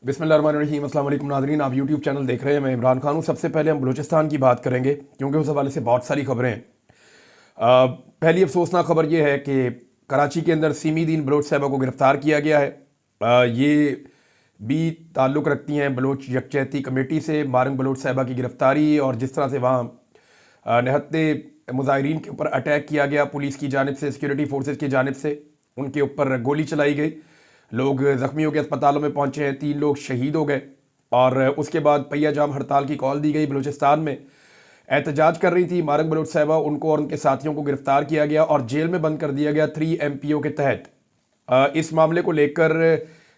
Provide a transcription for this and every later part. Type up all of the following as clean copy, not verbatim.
बिस्मिल्लाहिर्रहमानिर्रहीम। अस्सलाम वालेकुम नाज़रीन, आप यूट्यूब चैनल देख रहे हैं। मैं इमरान खान हूँ। सबसे पहले हम बलूचिस्तान की बात करेंगे क्योंकि उस हवाले से बहुत सारी खबरें हैं। पहली अफसोसनाक खबर ये है कि कराची के अंदर सीमी-दीन बलोच साहिबा को गिरफ़्तार किया गया है। ये भी ताल्लुक़ रखती हैं बलोच यकजहती कमेटी से। मारंग बलोच साहिबा की गिरफ़्तारी और जिस तरह से वहाँ निहत्ते मुज़ाहिरीन के ऊपर अटैक किया गया पुलिस की जानिब से, सिक्योरिटी फोर्सेस की जानिब से, उनके ऊपर गोली चलाई गई, लोग ज़ख्मी होकर अस्पतालों में पहुंचे हैं, 3 लोग शहीद हो गए। और उसके बाद पहिया जाम हड़ताल की कॉल दी गई। बलूचिस्तान में एहतजाज कर रही थी मारंग बलोच साहिबा, उनको और उनके साथियों को गिरफ्तार किया गया और जेल में बंद कर दिया गया 3 MPO के तहत। इस मामले को लेकर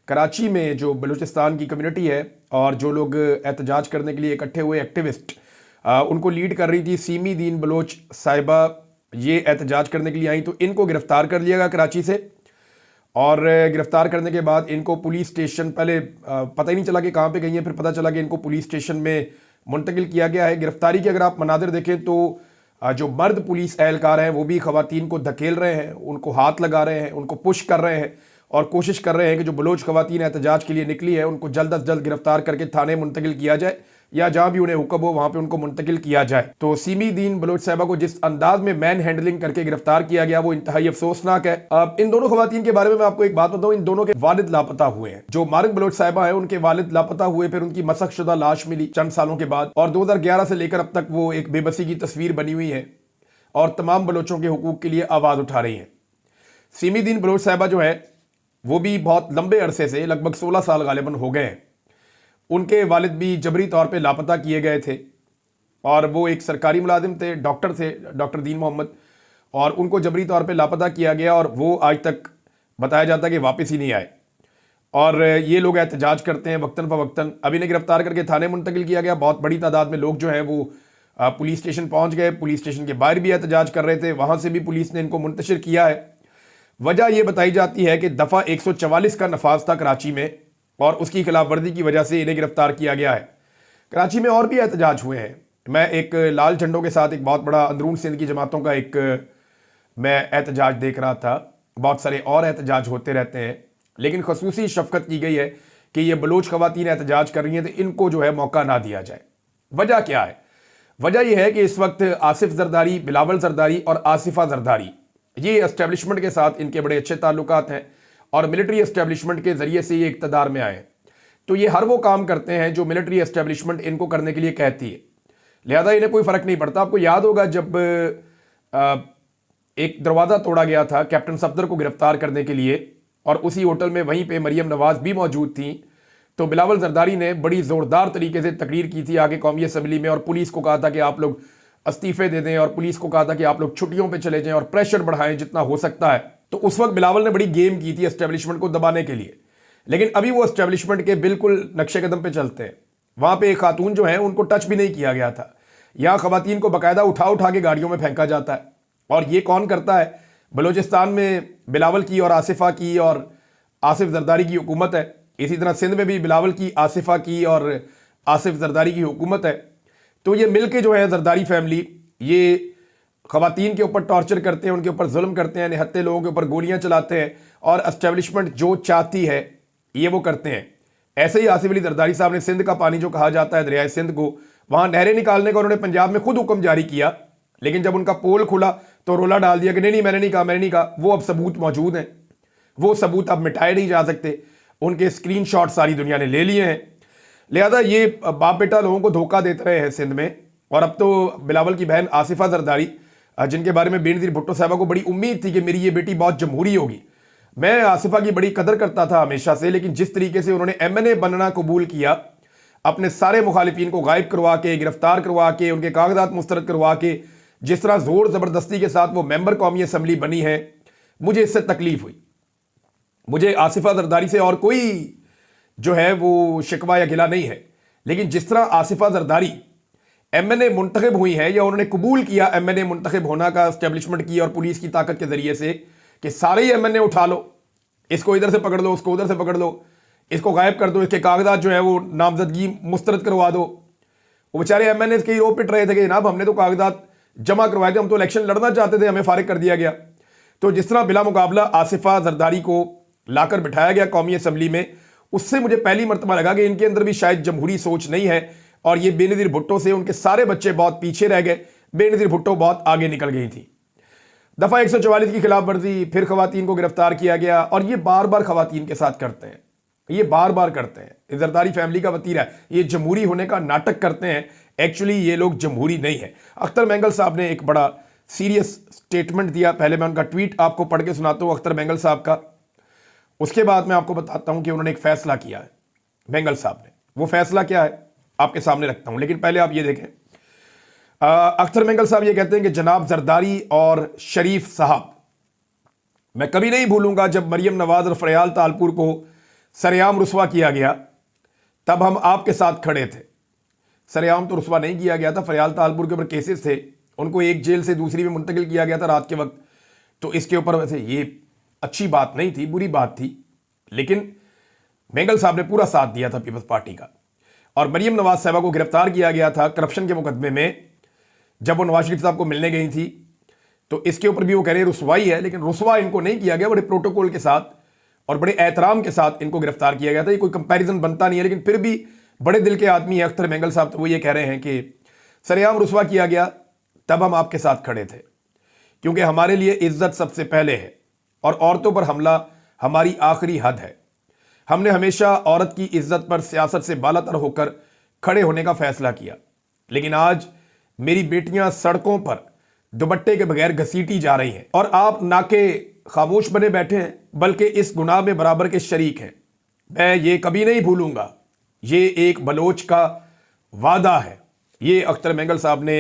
कराची में जो बलूचिस्तान की कम्युनिटी है और जो लोग एहतजाज करने के लिए इकट्ठे हुए एक्टिविस्ट, उनको लीड कर रही थी सीमी दीन बलोच साहिबा। ये एहतजाज करने के लिए आई तो इनको गिरफ्तार कर लिया गया कराची से। और गिरफ्तार करने के बाद इनको पुलिस स्टेशन, पहले पता ही नहीं चला कि कहाँ पे गई हैं, फिर पता चला कि इनको पुलिस स्टेशन में मुंतकिल किया गया है। गिरफ्तारी के अगर आप मनादिर देखें तो जो मर्द पुलिस एहलकार हैं वो भी खवातीन को धकेल रहे हैं, उनको हाथ लगा रहे हैं, उनको पुश कर रहे हैं और कोशिश कर रहे हैं कि जो बलोच खवातीन एहतजाज के लिए निकली है उनको जल्द अज जल्द गिरफ्तार करके थाने मुंतकिल किया जाए या जहां भी उन्हें हुक्म हो वहां पे उनको मुंतकिल किया जाए। तो सीमी दीन बलोच साहिबा को जिस अंदाज में मैन हैंडलिंग करके गिरफ्तार किया गया वो इंतहाई अफसोसनाक है। अब इन दोनों खवातीन के बारे में मैं आपको एक बात बताऊं, इन दोनों के वालिद लापता हुए हैं। जो मारंग बलोच साहिबा है उनके वालिद लापता हुए, फिर उनकी मसख शुदा लाश मिली चंद सालों के बाद और 2011 से लेकर अब तक वो एक बेबसी की तस्वीर बनी हुई है और तमाम बलोचों के हुकूक के लिए आवाज उठा रही है। सीमी दीन बलोच साहिबा जो है वो भी बहुत लंबे अरसे से, लगभग 16 साल गालिबन हो गए हैं, उनके वालिद भी जबरी तौर पे लापता किए गए थे और वो एक सरकारी मुलाजिम थे, डॉक्टर थे, डॉक्टर दीन मोहम्मद, और उनको जबरी तौर पे लापता किया गया और वो आज तक बताया जाता है कि वापस ही नहीं आए। और ये लोग एहतजाज करते हैं वक्तन फ़वक्तन। अब इन्हें गिरफ्तार करके थाने मुंतकिल किया गया। बहुत बड़ी तादाद में लोग जो हैं वो पुलिस स्टेशन पहुंच गए। पुलिस स्टेशन के बाहर भी एहतजाज कर रहे थे, वहां से भी पुलिस ने इनको मुंतशिर किया है। वजह यह बताई जाती है कि दफ़ा 144 का नफाज था कराची में और उसकी खिलाफ वर्जी की वजह से इन्हें गिरफ्तार किया गया है। कराची में और भी एहतजाज हुए हैं। मैं एक लाल झंडों के साथ एक बहुत बड़ा अंदरून सिंध की जमातों का एक मैं एहतजाज देख रहा था। बहुत सारे और एहतजाज होते रहते हैं, लेकिन खसूसी शफकत की गई है कि ये बलोच खवातीन एहतजाज कर रही हैं तो इनको जो है मौका ना दिया जाए। वजह क्या है? वजह यह है कि इस वक्त आसिफ जरदारी, बिलावल जरदारी और आसिफा जरदारी, ये एस्टेब्लिशमेंट के साथ इनके बड़े अच्छे ताल्लुकात हैं और मिलिट्री एस्टेब्लिशमेंट के जरिए से ये इक़्तिदार में आए। तो ये हर वो काम करते हैं जो मिलिट्री एस्टेब्लिशमेंट इनको करने के लिए कहती है, लिहाजा इन्हें कोई फ़र्क नहीं पड़ता। आपको याद होगा जब एक दरवाज़ा तोड़ा गया था कैप्टन सफदर को गिरफ्तार करने के लिए और उसी होटल में वहीं पे मरियम नवाज भी मौजूद थी, तो बिलावल जरदारी ने बड़ी ज़ोरदार तरीके से तकरीर की थी आगे कौमी असम्बली में और पुलिस को कहा था कि आप लोग इस्तीफे दे दें और पुलिस को कहा था कि आप लोग छुट्टियों पे चले जाएं और प्रेशर बढ़ाएं जितना हो सकता है। तो उस वक्त बिलावल ने बड़ी गेम की थी एस्टेब्लिशमेंट को दबाने के लिए, लेकिन अभी वो एस्टेब्लिशमेंट के बिल्कुल नक्शे कदम पे चलते हैं। वहां पे एक खातून जो है उनको टच भी नहीं किया गया था। यहां खवातीन को बाकायदा उठा उठा के गाड़ियों में फेंका जाता है। और ये कौन करता है? बलूचिस्तान में बिलावल की और आसिफा की और आसिफ जरदारी की हुकूमत है। इसी तरह सिंध में भी बिलावल की, आसिफा की और आसिफ जरदारी की हुकूमत है। तो ये मिलके जो है जरदारी फैमिली, ये खवातीन के ऊपर टॉर्चर करते हैं, उनके ऊपर जुल्म करते हैं, निहत्ते लोगों के ऊपर गोलियां चलाते हैं और एस्टेब्लिशमेंट जो चाहती है ये वो करते हैं। ऐसे ही आसिफ अली जरदारी साहब ने सिंध का पानी जो कहा जाता है दरियाए सिंध को, वहां नहरें निकालने का उन्होंने पंजाब में खुद हुक्म जारी किया, लेकिन जब उनका पोल खुला तो रोला डाल दिया कि नहीं नहीं मैंने नहीं कहा, मैंने नहीं कहा। वो अब सबूत मौजूद हैं, वो सबूत अब मिटाए नहीं जा सकते। उनके स्क्रीनशॉट सारी दुनिया ने ले लिए हैं। लिहाजा ये बाप बेटा लोगों को धोखा देते रहे हैं सिंध में। और अब तो बिलावल की बहन आसिफा जरदारी, जिनके बारे में बेनज़ीर भुट्टो साहबा को बड़ी उम्मीद थी कि मेरी ये बेटी बहुत जमहूरी होगी। मैं आसिफा की बड़ी कदर करता था हमेशा से, लेकिन जिस तरीके से उन्होंने MNA बनना कबूल किया, अपने सारे मुखालिफिन को गायब करवा के, गिरफ्तार करवा के, उनके कागजात मुस्तरद करवा के, जिस तरह जोर जबरदस्ती के साथ वो मेंबर कौमी असम्बली बनी है, मुझे इससे तकलीफ हुई। मुझे आसिफा जरदारी से और कोई जो है वो शिकवा या गिला नहीं है, लेकिन जिस तरह आसिफा जरदारी MNA मुंतखब हुई है या उन्होंने कबूल किया MNA मुंतखब होना का एस्टेब्लिशमेंट की और पुलिस की ताकत के जरिए से कि सारे ही MNA उठा लो, इसको इधर से पकड़ लो, उसको उधर से पकड़ लो, इसको गायब कर दो, इसके कागजात जो है वो नामजदगी मुस्तरद करवा दो। वो बेचारे MNA के रो पिट रहे थे कि जनाब हमने तो कागजात जमा करवाए थे, हम तो इलेक्शन लड़ना चाहते थे, हमें फारिग कर दिया गया। तो जिस तरह बिला मुकाबला आसिफा जरदारी को लाकर बिठाया गया कौमी असम्बली में, उससे मुझे पहली मर्तबा लगा कि इनके अंदर भी शायद जमहूरी सोच नहीं है और ये बेनज़ीर भुट्टो से उनके सारे बच्चे बहुत पीछे रह गए, बेनज़ीर भुट्टो बहुत आगे निकल गई थी। दफ़ा 144 की खिलाफ वर्जी, फिर खवातीन को गिरफ्तार किया गया और ये बार बार खवातीन के साथ करते हैं, ये बार बार करते हैं। जरदारी फैमिली का वतीरा है, ये जमहूरी होने का नाटक करते हैं, एक्चुअली ये लोग जमहूरी नहीं है। अख्तर मेंगल साहब ने एक बड़ा सीरियस स्टेटमेंट दिया, पहले मैं उनका ट्वीट आपको पढ़ के सुनाता हूँ अख्तर मेंगल साहब का, उसके बाद मैं आपको बताता हूँ कि उन्होंने एक फैसला किया है मेंगल साहब ने। वो फैसला क्या है आपके सामने रखता हूँ, लेकिन पहले आप ये देखें। अख्तर मेंगल साहब ये कहते हैं कि जनाब जरदारी और शरीफ साहब, मैं कभी नहीं भूलूंगा जब मरियम नवाज और फरियाल तालपुर को सरेआम रुस्वा किया गया, तब हम आपके साथ खड़े थे। सरेआम तो रुस्वा नहीं किया गया था, फरियाल तालपुर के ऊपर केसेस थे, उनको एक जेल से दूसरी में मुंतकिल किया गया था रात के वक्त, तो इसके ऊपर वैसे ये अच्छी बात नहीं थी, बुरी बात थी, लेकिन मेंगल साहब ने पूरा साथ दिया था पीपल्स पार्टी का। और मरियम नवाज साहबा को गिरफ्तार किया गया था करप्शन के मुकदमे में, जब वो नवाज शरीफ साहब को मिलने गई थी, तो इसके ऊपर भी वो कह रहे हैं रुसवाई है, लेकिन रुसवा इनको नहीं किया गया, बड़े प्रोटोकॉल के साथ और बड़े एहतराम के साथ इनको गिरफ्तार किया गया था। ये कोई कंपैरिजन बनता नहीं है, लेकिन फिर भी बड़े दिल के आदमी है अख्तर मेंगल साहब, तो वो ये कह रहे हैं कि सरेआम रुसवा किया गया, तब हम आपके साथ खड़े थे, क्योंकि हमारे लिए इज्जत सबसे पहले है और औरतों पर हमला हमारी आखिरी हद है। हमने हमेशा औरत की इज्जत पर सियासत से बालातर होकर खड़े होने का फैसला किया, लेकिन आज मेरी बेटियां सड़कों पर दुपट्टे के बगैर घसीटी जा रही हैं और आप नाके खामोश बने बैठे हैं, बल्कि इस गुनाह में बराबर के शरीक हैं। मैं ये कभी नहीं भूलूंगा, ये एक बलोच का वादा है। ये अख्तर मेंगल साहब ने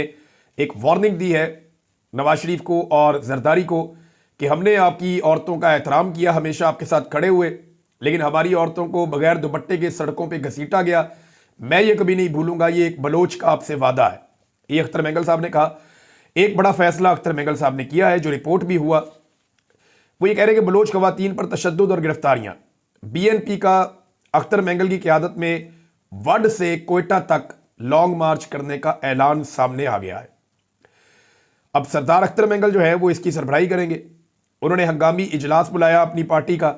एक वार्निंग दी है नवाज शरीफ को और जरदारी को कि हमने आपकी औरतों का एहतराम किया, हमेशा आपके साथ खड़े हुए, लेकिन हमारी औरतों को बगैर दुपट्टे के सड़कों पे घसीटा गया। मैं ये कभी नहीं भूलूंगा, ये एक बलोच का आपसे वादा है। ये अख्तर मेंगल साहब ने कहा। एक बड़ा फैसला अख्तर मेंगल साहब ने किया है, जो रिपोर्ट भी हुआ, वो ये कह रहे हैं कि बलोच खवातीन पर तशद्दुद और गिरफ्तारियां। बीएनपी का अख्तर मेंगल की क़यादत में वड से कोयटा तक लॉन्ग मार्च करने का ऐलान सामने आ गया है। अब सरदार अख्तर मेंगल जो है वो इसकी सरबराही करेंगे। उन्होंने हंगामी इजलास बुलाया अपनी पार्टी का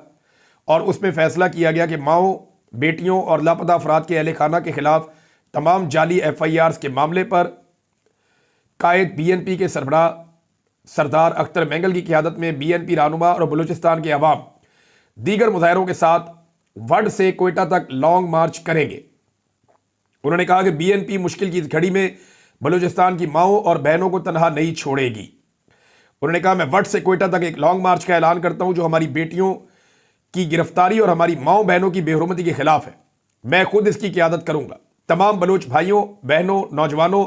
और उसमें फैसला किया गया कि माओ, बेटियों और लापता अफराद के अहले खाना के खिलाफ तमाम जाली FIRs के मामले पर कायद बीएनपी के सरबराह सरदार अख्तर मेंगल की क़यादत में BNP रहनुमा और बलूचिस्तान के अवाम दीगर मुजाहिरों के साथ वड से कोयटा तक लॉन्ग मार्च करेंगे। उन्होंने कहा कि BNP मुश्किल की इस घड़ी में बलूचिस्तान की माओ और बहनों को तनहा नहीं छोड़ेगी। उन्होंने कहा, मैं वड से कोयटा तक एक लॉन्ग मार्च का ऐलान करता हूं जो हमारी बेटियों की गिरफ्तारी और हमारी माओ बहनों की बेहुरमती के खिलाफ है। मैं खुद इसकी क़यादत करूंगा। तमाम बलूच भाइयों, बहनों, नौजवानों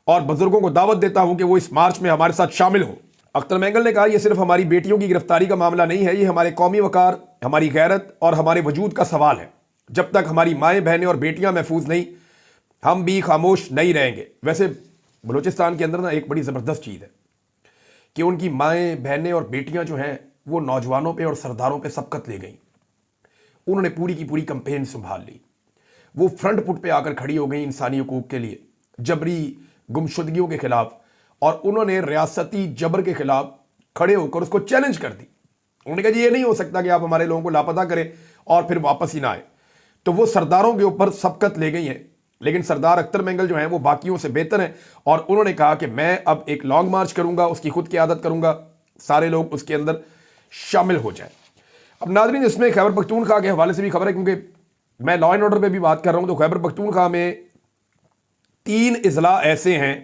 और बुजुर्गों को दावत देता हूं कि वो इस मार्च में हमारे साथ शामिल हों। अख्तर मेंगल ने कहा, यह सिर्फ हमारी बेटियों की गिरफ्तारी का मामला नहीं है, ये हमारे कौमी वकार, हमारी गैरत और हमारे वजूद का सवाल है। जब तक हमारी माएँ, बहनें और बेटियां महफूज नहीं, हम भी खामोश नहीं रहेंगे। वैसे बलूचिस्तान के अंदर ना एक बड़ी ज़बरदस्त चीज़ है कि उनकी माएँ, बहनें और बेटियां जो हैं वो नौजवानों पे और सरदारों पे सबकत ले गई। उन्होंने पूरी की पूरी कंपेन संभाल ली। वो फ्रंट फुट पे आकर खड़ी हो गई इंसानी हकूक़ के लिए, जबरी गुमशुदगियों के खिलाफ, और उन्होंने रियासती जबर के खिलाफ खड़े होकर उसको चैलेंज कर दी। उन्होंने कहा, जी ये नहीं हो सकता कि आप हमारे लोगों को लापता करें और फिर वापस ही ना आए। तो वो सरदारों के ऊपर सबकत ले गई हैं, लेकिन सरदार अख्तर मेंगल जो हैं वो बाकियों से बेहतर हैं और उन्होंने कहा कि मैं अब एक लॉन्ग मार्च करूंगा, उसकी खुद क़यादत करूंगा, सारे लोग उसके अंदर शामिल हो जाए। अब नाज़रीन, इसमें खैबर पख्तूनख्वा के हवाले से भी खबर है, क्योंकि मैं लॉ एंड ऑर्डर पे भी बात कर रहा हूं, तो खैबर पख्तूनख्वा में 3 अजला ऐसे हैं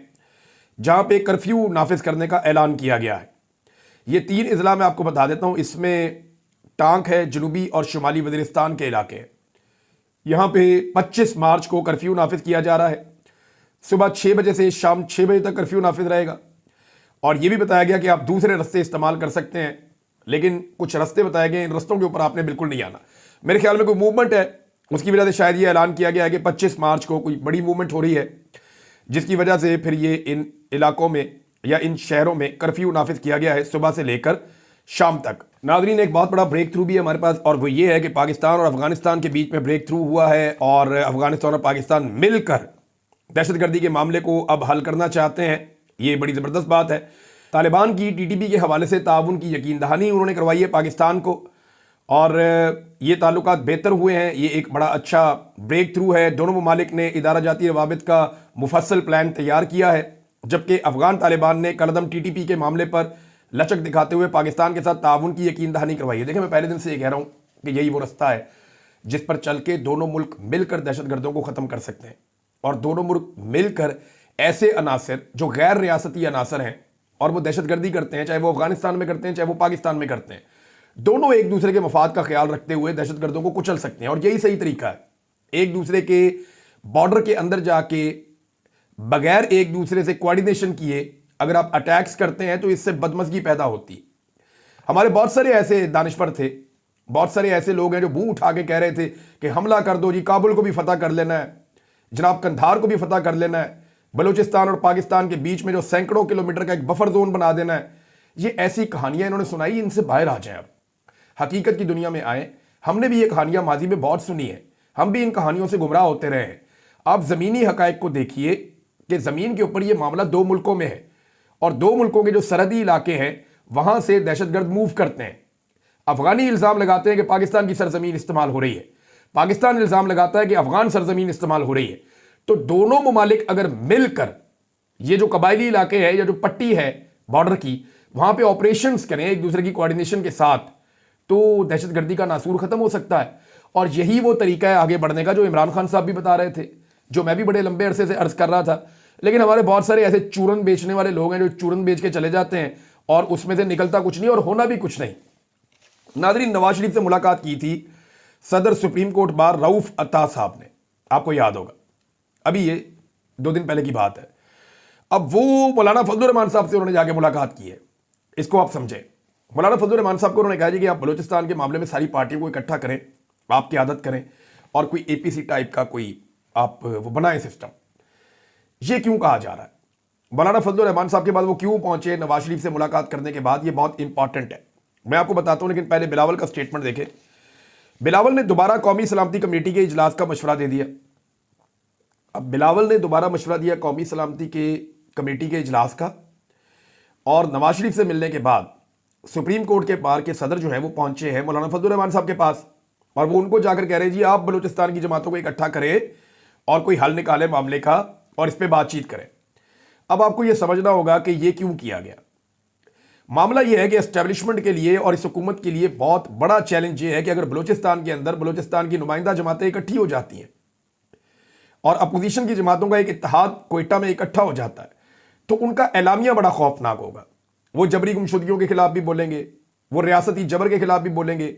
जहां पे कर्फ्यू नाफिज करने का ऐलान किया गया है। ये 3 अजला मैं आपको बता देता हूं। इसमें टांक है, जनूबी और शुमाली वज़ीरिस्तान के इलाके हैं। यहाँ पे 25 मार्च को कर्फ्यू नाफिज किया जा रहा है। सुबह 6 बजे से शाम 6 बजे तक कर्फ्यू नाफिज रहेगा और यह भी बताया गया कि आप दूसरे रास्ते इस्तेमाल कर सकते हैं, लेकिन कुछ रास्ते बताए गए, इन रास्तों के ऊपर आपने बिल्कुल नहीं आना। मेरे ख्याल में कोई मूवमेंट है, उसकी वजह से शायद ये ऐलान किया गया है कि 25 मार्च को कोई बड़ी मूवमेंट हो रही है, जिसकी वजह से फिर ये इन इलाकों में या इन शहरों में कर्फ्यू नाफिज किया गया है सुबह से लेकर शाम तक। नाज़रीन, एक बहुत बड़ा ब्रेक थ्रू भी है हमारे पास, और वो ये है कि पाकिस्तान और अफगानिस्तान के बीच में ब्रेक थ्रू हुआ है और अफगानिस्तान और पाकिस्तान मिलकर दहशतगर्दी के मामले को अब हल करना चाहते हैं। ये बड़ी ज़बरदस्त बात है। तालिबान की TTP के हवाले से ताउन की यकीन दहानी उन्होंने करवाई है पाकिस्तान को, और ये ताल्लुकात बेहतर हुए हैं। ये एक बड़ा अच्छा ब्रेक थ्रू है। दोनों ममालिक ने इदारा जाती रवाबित का मुफस्सल प्लान तैयार किया है, जबकि अफगान तालिबान ने कलदम टीटीपी के मामले पर लचक दिखाते हुए पाकिस्तान के साथ ताउन की यकीन दहानी करवाई है। देखिए, मैं पहले दिन से ये कह रहा हूं कि यही वो रास्ता है जिस पर चल के दोनों मुल्क मिलकर दहशतगर्दों को ख़त्म कर सकते हैं, और दोनों मुल्क मिलकर ऐसे अनासर जो गैर रियासती अनासर हैं और वो दहशतगर्दी करते हैं, चाहे वो अफगानिस्तान में करते हैं चाहे वो पाकिस्तान में करते हैं, दोनों एक दूसरे के मफाद का ख्याल रखते हुए दहशतगर्दों को कुचल सकते हैं। और यही सही तरीका है। एक दूसरे के बॉर्डर के अंदर जाके बगैर एक दूसरे से कोऑर्डिनेशन किए अगर आप अटैक्स करते हैं तो इससे बदमज़गी पैदा होती है। हमारे बहुत सारे ऐसे दानिशवर थे, बहुत सारे ऐसे लोग हैं जो मुंह उठा के कह रहे थे कि हमला कर दो जी, काबुल को भी फतह कर लेना है, जनाब कंधार को भी फतह कर लेना है, बलूचिस्तान और पाकिस्तान के बीच में जो सैकड़ों किलोमीटर का एक बफर जोन बना देना है। ये ऐसी कहानियां इन्होंने सुनाई, इनसे बाहर आ जाएं। अब हकीकत की दुनिया में आए। हमने भी ये कहानियां माजी में बहुत सुनी है, हम भी इन कहानियों से गुमराह होते रहे हैं। आप ज़मीनी हकायक को देखिए कि ज़मीन के ऊपर ये मामला दो मुल्कों में है, और दो मुल्कों के जो सरहदी इलाके हैं वहां से दहशतगर्द मूव करते हैं। अफगानी इल्ज़ाम लगाते हैं कि पाकिस्तान की सरजमीन इस्तेमाल हो रही है, पाकिस्तान इल्ज़ाम लगाता है कि अफगान सरजमीन इस्तेमाल हो रही है। तो दोनों ममालिक अगर मिलकर ये जो कबायली इलाके हैं या जो पट्टी है बॉर्डर की, वहां पे ऑपरेशंस करें एक दूसरे की कोऑर्डिनेशन के साथ, तो दहशतगर्दी का नासूर खत्म हो सकता है। और यही वो तरीका है आगे बढ़ने का जो इमरान खान साहब भी बता रहे थे, जो मैं भी बड़े लंबे अरसे से अर्ज कर रहा था। लेकिन हमारे बहुत सारे ऐसे चूरन बेचने वाले लोग हैं जो चूरन बेच के चले जाते हैं और उसमें से निकलता कुछ नहीं और होना भी कुछ नहीं। नाज़रीन, नवाज शरीफ से मुलाकात की थी सदर सुप्रीम कोर्ट बार रऊफ अत्ता साहब ने, आपको याद होगा, अभी ये 2 दिन पहले की बात है। अब वो मौलाना फजलुर रहमान साहब से उन्होंने जाके मुलाकात की है। इसको आप समझें, मौलाना फजलुर रहमान साहब को उन्होंने कहा जी कि आप बलूचिस्तान के मामले में सारी पार्टियों को इकट्ठा करें, आपकी आदत करें, और कोई एपीसी टाइप का कोई आप वो बनाएं सिस्टम। ये क्यों कहा जा रहा है? मौलाना फजलुर रहमान साहब के बाद वो क्यों पहुंचे नवाज शरीफ से मुलाकात करने के बाद, ये बहुत इंपॉर्टेंट है, मैं आपको बताता हूं। लेकिन पहले बिलावल का स्टेटमेंट देखें। बिलावल ने दोबारा कौमी सलामती कमेटी के इजलास का मशवरा दे दिया। अब बिलावल ने दोबारा मशवरा दिया कौमी सलामती के कमेटी के इजलास का, और नवाज शरीफ से मिलने के बाद सुप्रीम कोर्ट के बार के सदर जो है वो पहुंचे हैं मौलाना फजलुर रहमान साहब के पास, और वो उनको जाकर कह रहे हैं जी आप बलूचिस्तान की जमातों को इकट्ठा करें और कोई हल निकाले मामले का और इस पर बातचीत करें। अब आपको यह समझना होगा कि यह क्यों किया गया। मामला यह है कि एस्टेब्लिशमेंट के लिए और इस हुकूमत के लिए बहुत बड़ा चैलेंज यह है कि अगर बलूचिस्तान के अंदर बलूचिस्तान की नुमाइंदा जमातें इकट्ठी हो जाती हैं और अपोजिशन की जमातों का एक इत्तेहाद कोयटा में इकट्ठा हो जाता है, तो उनका एलामिया बड़ा खौफनाक होगा। वो जबरी गुमशुदगियों के खिलाफ भी बोलेंगे, वो रियासती जबर के खिलाफ भी बोलेंगे,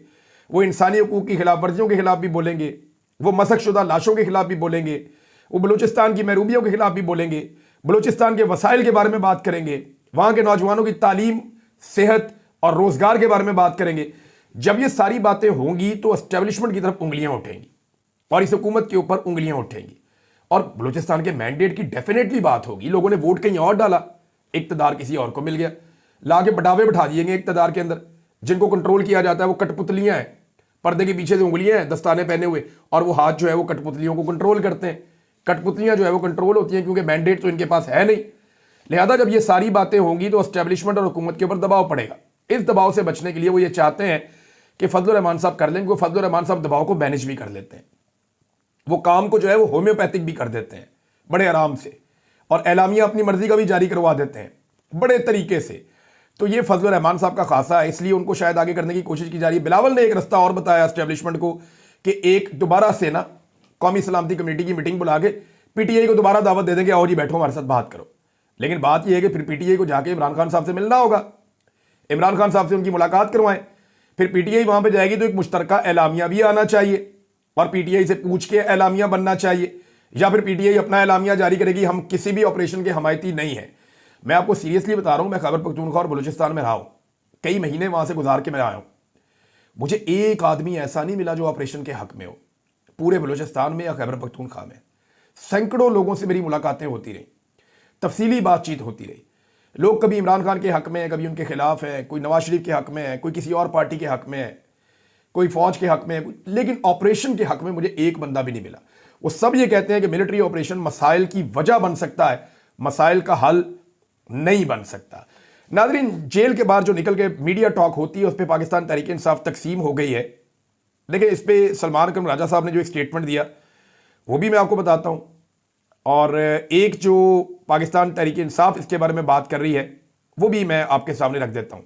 वो इंसानी हकूक की खिलाफ वर्जियों के खिलाफ भी बोलेंगे, वो मसकशुदा लाशों के खिलाफ भी बोलेंगे, वो बलूचिस्तान की महरूमियों के खिलाफ भी बोलेंगे, बलूचिस्तान के वसाइल के बारे में बात करेंगे, वहां के नौजवानों की तालीम, सेहत और रोजगार के बारे में बात करेंगे। जब ये सारी बातें होंगी तो एस्टेब्लिशमेंट की तरफ उंगलियां उठेंगी और इस हुकूमत के ऊपर उंगलियां उठेंगी, और बलूचिस्तान के मैंडेट की डेफिनेटली बात होगी। लोगों ने वोट कहीं और डाला, इक्तदार किसी और को मिल गया, लाके बटावे बिठा दिएंगे इक्तदार के अंदर। जिनको कंट्रोल किया जाता है वो कठपुतलियां हैं, पर्दे के पीछे से उंगलियां हैं दस्ताने पहने हुए, और वो हाथ जो है वो कठपुतलियों को कंट्रोल करते हैं। कठपुतलियां जो है वो कंट्रोल होती हैं क्योंकि मैंडेट तो इनके पास है नहीं। लिहाजा जब ये सारी बातें होंगी तो एस्टेब्लिशमेंट और हुकूमत के ऊपर दबाव पड़ेगा। इस दबाव से बचने के लिए वो ये चाहते हैं कि फजलुर रहमान साहब कर लें, क्योंकि फजलुर रहमान साहब दबाव को मैनेज भी कर लेते हैं, वो काम को जो है वो होम्योपैथिक भी कर देते हैं बड़े आराम से, और एलामिया अपनी मर्जी का भी जारी करवा देते हैं बड़े तरीके से। तो ये फजलुर रहमान साहब का खासा है, इसलिए उनको शायद आगे करने की कोशिश की जा रही है। बिलावल ने एक रास्ता और बताया एस्टेब्लिशमेंट को कि एक दोबारा से ना कौमी सलामती कमेटी की मीटिंग बुला के पीटीआई को दोबारा दावत दे देंगे, आओ जी बैठो हमारे साथ बात करो। लेकिन बात यह है कि फिर पीटीआई को जाके इमरान खान साहब से मिलना होगा, इमरान खान साहब से उनकी मुलाकात करवाएं, फिर पीटीआई वहां पे जाएगी तो एक मुश्तरका एलामिया भी आना चाहिए और पीटीआई से पूछ के एलामिया बनना चाहिए, या फिर पीटीआई अपना एलामिया जारी करेगी हम किसी भी ऑपरेशन के हमायती नहीं है। मैं आपको सीरियसली बता रहा हूं, मैं खैबर पख्तूनख्वा और बलूचिस्तान में रहा हूं, कई महीने वहां से गुजार के मैं आया हूं। मुझे एक आदमी ऐसा नहीं मिला जो ऑपरेशन के हक में हो, पूरे बलूचिस्तान में या खैबर पख्तूनख्वा में। सैकड़ों लोगों से मेरी मुलाकातें होती रही, तफसीली बातचीत होती रही। लोग कभी इमरान खान के हक में है, कभी उनके खिलाफ है, कोई नवाज शरीफ के हक में है, कोई किसी और पार्टी के हक में है, कोई फौज के हक में है, लेकिन ऑपरेशन के हक में मुझे एक बंदा भी नहीं मिला। वो सब ये कहते हैं कि मिलिट्री ऑपरेशन मसाइल की वजह बन सकता है, मसाइल का हल नहीं बन सकता। नाज़रीन, जेल के बाहर जो निकल के मीडिया टॉक होती है उस पर पाकिस्तान तहरीक इंसाफ तकसीम हो गई है, देखिए, इस पे सलमान अकरम राजा साहब ने जो एक स्टेटमेंट दिया वो भी मैं आपको बताता हूं, और एक जो पाकिस्तान तहरीक इंसाफ इसके बारे में बात कर रही है वो भी मैं आपके सामने रख देता हूं।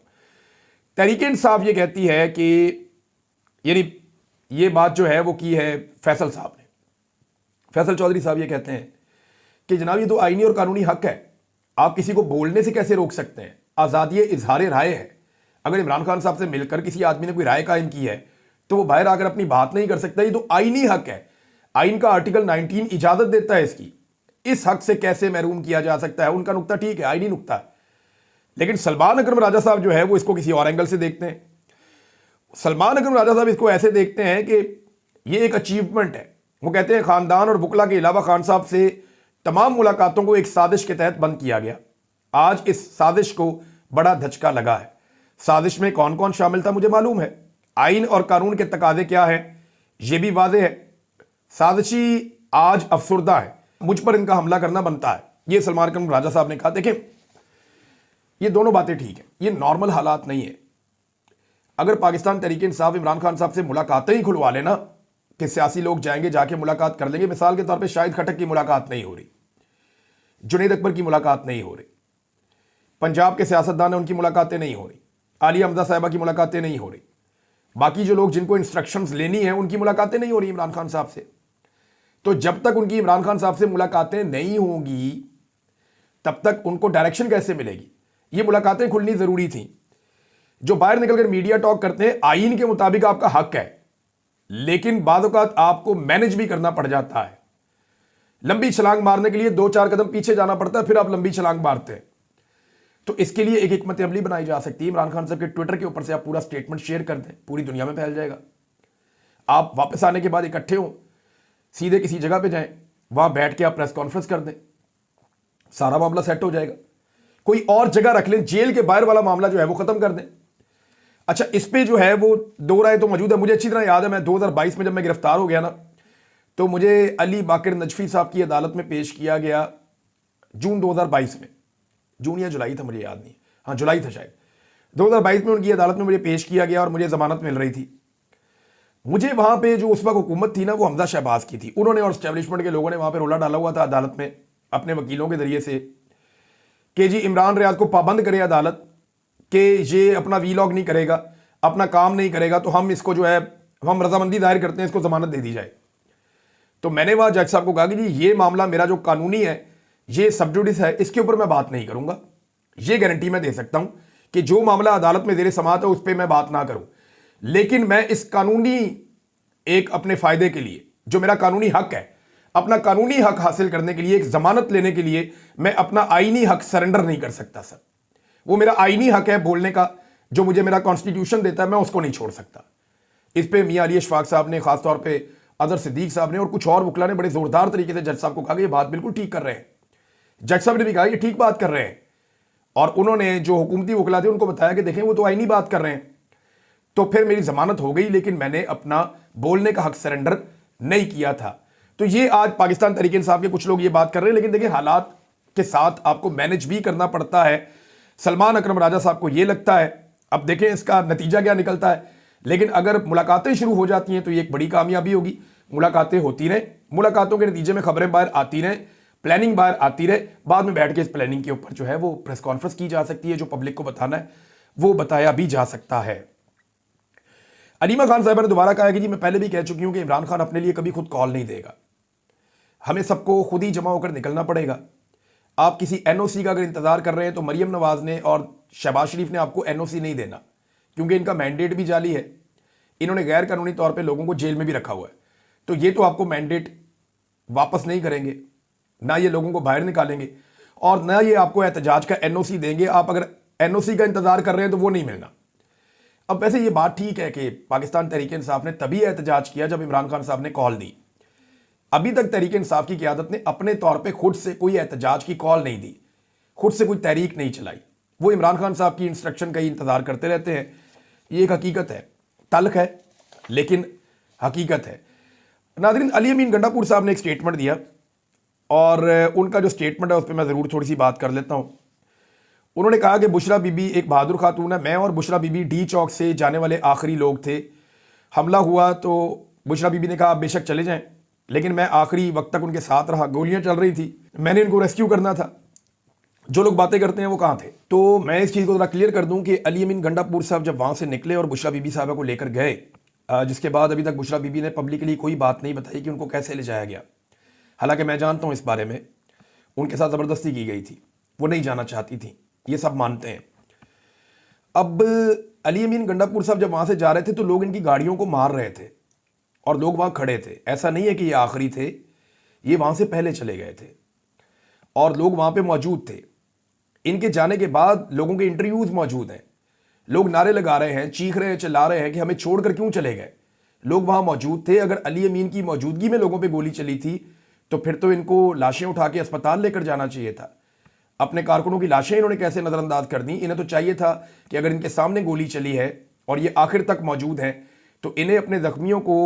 तहरीक इंसाफ ये कहती है कि यानी ये बात जो है वो की है फैसल साहब ने। फैसल चौधरी साहब ये कहते हैं कि जनाब ये तो आईनी और कानूनी हक है, आप किसी को बोलने से कैसे रोक सकते हैं? आज़ादी इजहार राय है। अगर इमरान खान साहब से मिलकर किसी आदमी ने कोई राय कायम की है तो वो बाहर आकर अपनी बात नहीं कर सकता। ये तो आईनी हक है, आइन का आर्टिकल 19 इजाजत देता है इसकी। इस हक से कैसे महरूम किया जा सकता है? उनका नुक्ता ठीक है, आईनी नुक्ता है, लेकिन सलमान अकरम राजा साहब जो है वो इसको किसी और एंगल से देखते हैं। सलमान अकरम राजा साहब इसको ऐसे देखते हैं कि ये एक अचीवमेंट है। वो कहते हैं खानदान और बुकला के अलावा खान साहब से तमाम मुलाकातों को एक साजिश के तहत बंद किया गया। आज इस साजिश को बड़ा धचका लगा है। साजिश में कौन कौन शामिल था मुझे मालूम है, आइन और कानून के तकाजे क्या है यह भी वाज़ेह है। साजिशी आज अफसुर्दा है, मुझ पर इनका हमला करना बनता है, यह सलमान अकरम राजा साहब ने कहा। देखें, ये दोनों बातें ठीक है, ये नॉर्मल हालात नहीं है। अगर पाकिस्तान तहरीक इंसाफ इमरान खान साहब से मुलाकातें ही खुलवा लेना कि सियासी लोग जाएंगे, जाके मुलाकात कर लेंगे, मिसाल के तौर पे शाहिद खटक की मुलाकात नहीं हो रही, जुनैद अकबर की मुलाकात नहीं हो रही, पंजाब के सियासतदान है उनकी मुलाकातें नहीं हो रही, आलिया हमजा साहिबा की मुलाकातें नहीं हो रही, बाकी जो लोग जिनको इंस्ट्रक्शंस लेनी है उनकी मुलाकातें नहीं हो रही इमरान खान साहब से। तो जब तक उनकी इमरान खान साहब से मुलाकातें नहीं होंगी तब तक उनको डायरेक्शन कैसे मिलेगी? ये मुलाकातें खुलनी जरूरी थी। जो बाहर निकलकर मीडिया टॉक करते हैं, आईन के मुताबिक आपका हक है, लेकिन बाद औक़ात आपको मैनेज भी करना पड़ जाता है। लंबी छलांग मारने के लिए 2-4 कदम पीछे जाना पड़ता है, फिर आप लंबी छलांग मारते हैं। तो इसके लिए एक हिकमत अमली बनाई जा सकती है। इमरान खान साहब के ट्विटर के ऊपर से आप पूरा स्टेटमेंट शेयर कर दें, पूरी दुनिया में फैल जाएगा। आप वापस आने के बाद इकट्ठे हों, सीधे किसी जगह पे जाएं, वहां बैठ के आप प्रेस कॉन्फ्रेंस कर दें, सारा मामला सेट हो जाएगा। कोई और जगह रख लें, जेल के बाहर वाला मामला जो है वो खत्म कर दें। अच्छा, इस पे जो है वो दो राय तो मौजूद है। मुझे अच्छी तरह याद है, मैं 2022 में जब मैं गिरफ्तार हो गया ना, तो मुझे अली बाकिर नजफी साहब की अदालत में पेश किया गया जून 2022 में। जून या जुलाई था, मुझे याद नहीं, हाँ जुलाई था शायद। 2022 में उनकी अदालत में मुझे पेश किया गया और मुझे जमानत मिल रही थी। मुझे वहां पे जो उस वक्त हुकूमत थी ना वो हमजा शहबाज की थी। उन्होंने और एस्टेब्लिशमेंट के लोगों ने वहां पे रोला डाला हुआ था अदालत में अपने वकीलों के जरिए से कि जी इमरान रियाज को पाबंद करे अदालत कि ये अपना वीलॉग नहीं करेगा, अपना काम नहीं करेगा, तो हम इसको जो है हम रजामंदी दायर करते हैं, इसको जमानत दे दी जाए। तो मैंने वहां जज साहब को कहा कि जी ये मामला मेरा जो कानूनी है, ये सब जुडिस है, इसके ऊपर मैं बात नहीं करूंगा। ये गारंटी मैं दे सकता हूं कि जो मामला अदालत में जेर समाअत है उस पर मैं बात ना करूं, लेकिन मैं इस कानूनी एक अपने फायदे के लिए, जो मेरा कानूनी हक है, अपना कानूनी हक हासिल करने के लिए, एक जमानत लेने के लिए मैं अपना आईनी हक सरेंडर नहीं कर सकता सर। वो मेरा आईनी हक है बोलने का, जो मुझे मेरा कॉन्स्टिट्यूशन देता है, मैं उसको नहीं छोड़ सकता। इस पे मियां अली अशफाक साहब ने, खासतौर पे अजहर सिद्दीक साहब ने और कुछ और वकला ने बड़े जोरदार तरीके से जज साहब को कहा कि ये बात बिल्कुल ठीक कर रहे हैं। जज साहब ने भी कहा ये ठीक बात कर रहे हैं, और उन्होंने जो हुकूमती वकला थे उनको बताया कि देखें वो तो आईनी बात कर रहे हैं। तो फिर मेरी जमानत हो गई, लेकिन मैंने अपना बोलने का हक सरेंडर नहीं किया था। तो ये आज पाकिस्तान तहरीक इंसाफ के कुछ लोग ये बात कर रहे हैं, लेकिन देखिए हालात के साथ आपको मैनेज भी करना पड़ता है। सलमान अकरम राजा साहब को ये लगता है, अब देखें इसका नतीजा क्या निकलता है, लेकिन अगर मुलाकातें शुरू हो जाती हैं तो ये एक बड़ी कामयाबी होगी। मुलाकातें होती रहें, मुलाकातों के नतीजे में खबरें बाहर आती रहें, प्लानिंग बाहर आती रहे, बाद में बैठ के इस प्लानिंग के ऊपर जो है वो प्रेस कॉन्फ्रेंस की जा सकती है, जो पब्लिक को बताना है वो बताया भी जा सकता है। अलीमा खान साहब ने दोबारा कहा कि जी मैं पहले भी कह चुकी हूं कि इमरान खान अपने लिए कभी खुद कॉल नहीं देगा, हमें सबको खुद ही जमा होकर निकलना पड़ेगा। आप किसी एनओसी का अगर इंतजार कर रहे हैं तो मरियम नवाज ने और शहबाज शरीफ ने आपको एनओसी नहीं देना, क्योंकि इनका मैंडेट भी जाली है। इन्होंने गैर कानूनी तौर पे लोगों को जेल में भी रखा हुआ है, तो ये तो आपको मैंडेट वापस नहीं करेंगे, ना ये लोगों को बाहर निकालेंगे, और ना ये आपको एहतजाज का एनओसी देंगे। आप अगर एनओसी का इंतजार कर रहे हैं तो वो नहीं मिलना। अब वैसे ये बात ठीक है कि पाकिस्तान तहरीक इंसाफ ने तभी एहतजाज किया जब इमरान खान साहब ने कॉल दी। अभी तक तहरीक इंसाफ की क़यादत ने अपने तौर पे खुद से कोई एहतजाज की कॉल नहीं दी, खुद से कोई तहरीक नहीं चलाई। वो इमरान खान साहब की इंस्ट्रक्शन का ही इंतजार करते रहते हैं। ये एक हकीकत है, तल्ख है लेकिन हकीकत है। नाज़रीन, अली अमीन गंडापुर साहब ने एक स्टेटमेंट दिया, और उनका जो स्टेटमेंट है उस पर मैं ज़रूर थोड़ी सी बात कर लेता हूँ। उन्होंने कहा कि बुशरा बीबी एक बहादुर खातून है। मैं और बुशरा बीबी डी चौक से जाने वाले आखिरी लोग थे। हमला हुआ तो बुशरा बीबी ने कहा आप बेशक चले जाएं, लेकिन मैं आखिरी वक्त तक उनके साथ रहा। गोलियां चल रही थी, मैंने इनको रेस्क्यू करना था। जो लोग बातें करते हैं वो कहाँ थे? तो मैं इस चीज़ को थोड़ा क्लियर कर दूं कि अली अमीन गंडापुर साहब जब वहाँ से निकले और बुशरा बीबी साहबा को लेकर गए, जिसके बाद अभी तक बुशरा बीबी ने पब्लिकली कोई बात नहीं बताई कि उनको कैसे ले जाया गया। हालांकि मैं जानता हूँ इस बारे में, उनके साथ ज़बरदस्ती की गई थी, वो नहीं जाना चाहती थी, ये सब मानते हैं। अब अली अमीन गंडापुर साहब जब वहाँ से जा रहे थे तो लोग इनकी गाड़ियों को मार रहे थे और लोग वहाँ खड़े थे। ऐसा नहीं है कि ये आखिरी थे, ये वहाँ से पहले चले गए थे और लोग वहाँ पे मौजूद थे। इनके जाने के बाद लोगों के इंटरव्यूज मौजूद हैं, लोग नारे लगा रहे हैं, चीख रहे हैं, चिल्ला रहे हैं कि हमें छोड़कर क्यों चले गए। लोग वहाँ मौजूद थे। अगर अली अमीन की मौजूदगी में लोगों पे गोली चली थी तो फिर तो इनको लाशें उठा के अस्पताल लेकर जाना चाहिए था। अपने कारकुनों की लाशें इन्होंने कैसे नज़रअंदाज कर दी? इन्हें तो चाहिए था कि अगर इनके सामने गोली चली है और ये आखिर तक मौजूद हैं तो इन्हें अपने जख्मियों को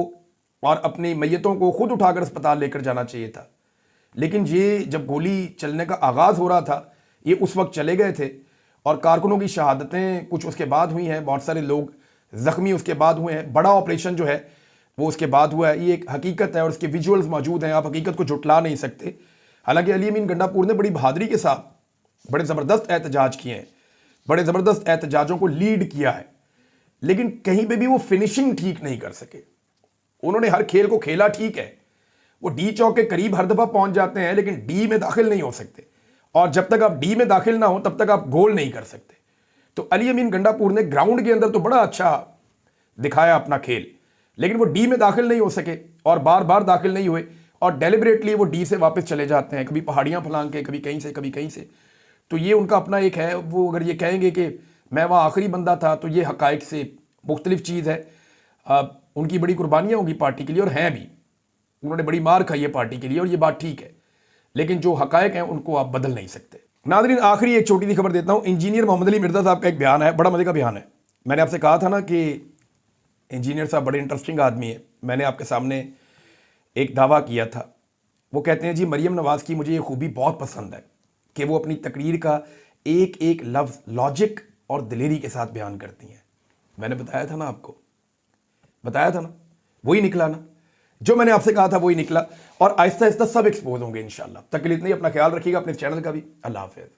और अपनी मैयतों को खुद उठाकर अस्पताल लेकर जाना चाहिए था। लेकिन ये जब गोली चलने का आगाज़ हो रहा था, ये उस वक्त चले गए थे और कारकुनों की शहादतें कुछ उसके बाद हुई हैं, बहुत सारे लोग ज़ख्मी उसके बाद हुए हैं। बड़ा ऑपरेशन जो है वो उसके बाद हुआ है, ये एक हकीकत है और उसके विजुअल्स मौजूद हैं, आप हकीकत को झुटला नहीं सकते। हालांकि अली अमीन गंडापुर ने बड़ी बहादुरी के साथ बड़े ज़बरदस्त एहतजाज किए हैं, बड़े ज़बरदस्त एहतजाजों को लीड किया है, लेकिन कहीं पे भी वो फिनिशिंग ठीक नहीं कर सके। उन्होंने हर खेल को खेला ठीक है, वो डी चौक के करीब हर दफ़ा पहुंच जाते हैं, लेकिन डी में दाखिल नहीं हो सकते और जब तक आप डी में दाखिल ना हो तब तक आप गोल नहीं कर सकते। तो अली अमीन गंडापुर ने ग्राउंड के अंदर तो बड़ा अच्छा दिखाया अपना खेल, लेकिन वो डी में दाखिल नहीं हो सके और बार बार दाखिल नहीं हुए और डेलिबरेटली वो डी से वापस चले जाते हैं, कभी पहाड़ियां फलांग के, कभी कहीं से, कभी कहीं से। तो ये उनका अपना एक है, वो अगर ये कहेंगे कि मैं वहाँ आखिरी बंदा था तो ये हकायक से मुख्तलिफ चीज़ है। उनकी बड़ी कुर्बानियाँ होंगी पार्टी के लिए और हैं भी, उन्होंने बड़ी मार खाई है पार्टी के लिए और ये बात ठीक है, लेकिन जो हकायक हैं उनको आप बदल नहीं सकते। नाज़रीन, आखिरी एक छोटी सी खबर देता हूँ। इंजीनियर मोहम्मद अली मिर्ज़ा साहब का एक बयान है, बड़ा मज़े का बयान है। मैंने आपसे कहा था ना कि इंजीनियर साहब बड़े इंटरेस्टिंग आदमी है, मैंने आपके सामने एक दावा किया था। वो कहते हैं जी मरीम नवाज़ की मुझे ये खूबी बहुत पसंद है कि वो अपनी तकरीर का एक एक लफ्ज़ लॉजिक और दिलेरी के साथ बयान करती हैं। मैंने बताया था ना आपको, बताया था ना, वही निकला ना, जो मैंने आपसे कहा था वही निकला और आहिस्ता आहिस्ता सब एक्सपोज होंगे इंशाल्लाह। तक के लिए इतना ही, अपना ख्याल रखिएगा, अपने चैनल का भी। अल्लाह हाफ़िज़।